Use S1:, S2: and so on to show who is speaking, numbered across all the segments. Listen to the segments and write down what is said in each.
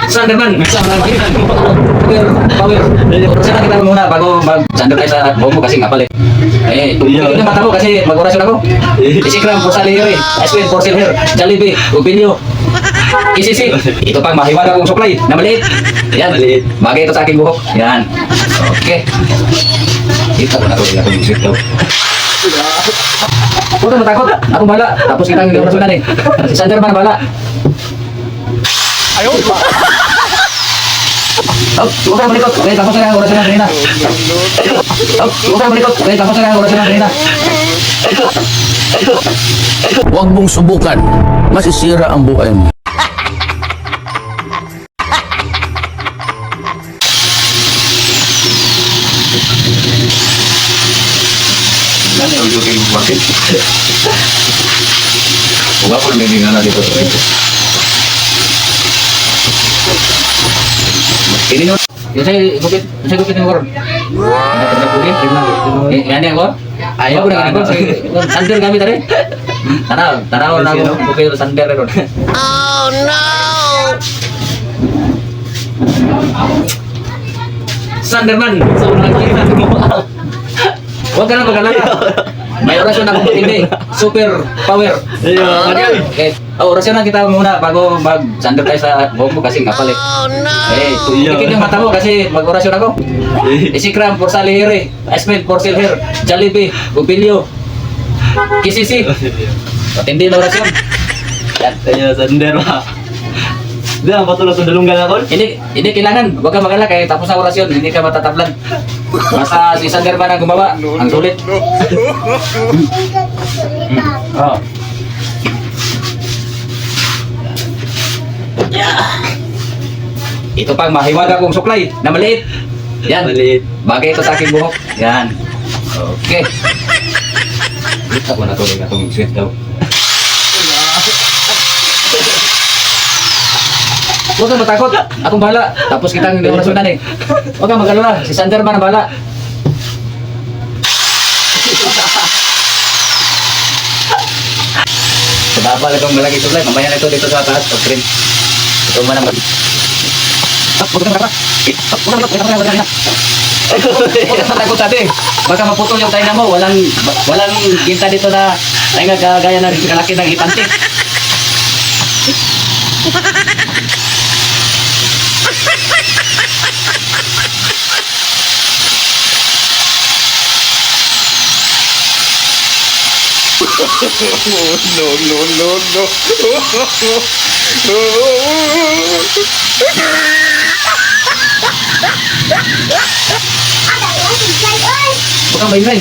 S1: Sanderman. Power. Sana kita muna bago mag-sander tayo sa buhok mo kasi nga pala eh. Tumigil na mata mo kasi mag-orasyon ako. Isikram for salary, ice cream for silver, Jollibee, Upinyo, ICC. Ito pang mahiwaga kong supply na maliit. Yan, maliit. Bagay ito sa aking buhok. Yan. Okay. Kita ko na ito. Ito yung sweet daw. Huwag kang matakot. Ako bala. Tapos kita ang orasyonan eh. Si Sanderman bala.
S2: Ayaw.
S1: Huwag kang malikot. Okay, tapos na ang orasyonan kanina. Huwag kang malikot. Okay, tapos na ang orasyonan kanina.
S3: Huwag mong subukan. Masisira ang buhay mo.
S1: Ano yung joking bakit? Huwag ako namin nga dito sa ito. Ini nyo. Yung sa'yo gupit yung koron. Ano sa gupit? Yan yan ko? Ayaw ko na ganito. Sander kami tadi. Tanaw na ako. Gupit ito sander rin.
S4: Oh no!
S1: Sanderman! Huwag ka na pagkalala. May orasyon na kung hindi. Super power. Okay. Orasyon na kita muna bago mag-sander tayo sa buhok mo kasi ngapal eh.
S4: Oh no!
S1: Eh, tumigil yung mata mo kasi mag-orasyon ako. Isikram for salary, ice cream for silver, Jollibee, Upinyo, ICC. Matindi na orasyon. Yan.
S2: Kaya sander ba? Di ang patulos ng dalunggan ako.
S1: Hindi kailangan. Huwag ka mag-alala kaya tapos na orasyon. Hindi ka matatablan. Basta si Sanderman ang gumawa. Ang sulit. Oh. Ito pang mahiwaga kong supply na maliit. Yan.
S2: Maliit.
S1: Bagay ito sa aking buhok. Yan. Okay. Ito ko na ito. Itong sweet daw. Huwag kang matakot. Akong bahala. Tapos kita ang orasyonan eh. Huwag kang mag-alala. Si Sanderman ang bahala. Sababal itong malaki supply. Mamaya na ito dito sa taas. Pag-cream. Ito man naman. Huwag kang matakot. Huwag kang matakot dati. Baka maputol yung tainga mo. Walang ginta dito na tainga kagaya na kalaki ng ipante. Huwag kang maingay.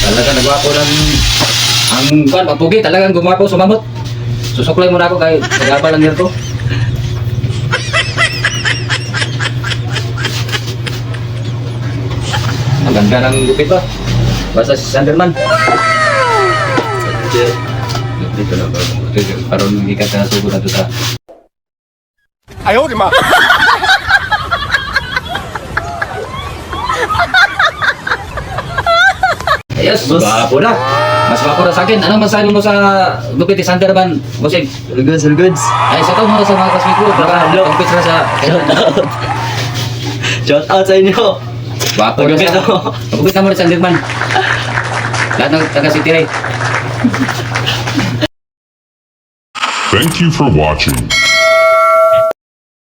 S1: Talaga nagwapo ng ang kuan papugi talagang gumapo sumamot. Susuklay muna ako kay nagaba lang nito. Ang ganda ng gupit ba? Basta si Sanderman. Dito na ba? Parang hindi ka nasugod na ito sa...
S2: Ayaw, di ma.
S1: Yes, guwapo na. Mas guwapo na sa akin. Anong masabi mo sa gupit ni Sanderman? Bossing?
S2: All goods.
S1: Ay, sa muna sa mga classmate ko. Gupit sila sa...
S2: Shout out sa inyo.
S1: Guwapo na
S2: Gupit
S1: sa... Gupit na muna sa Sanderman. Lahat ng taga-city ray.
S5: Thank you for watching.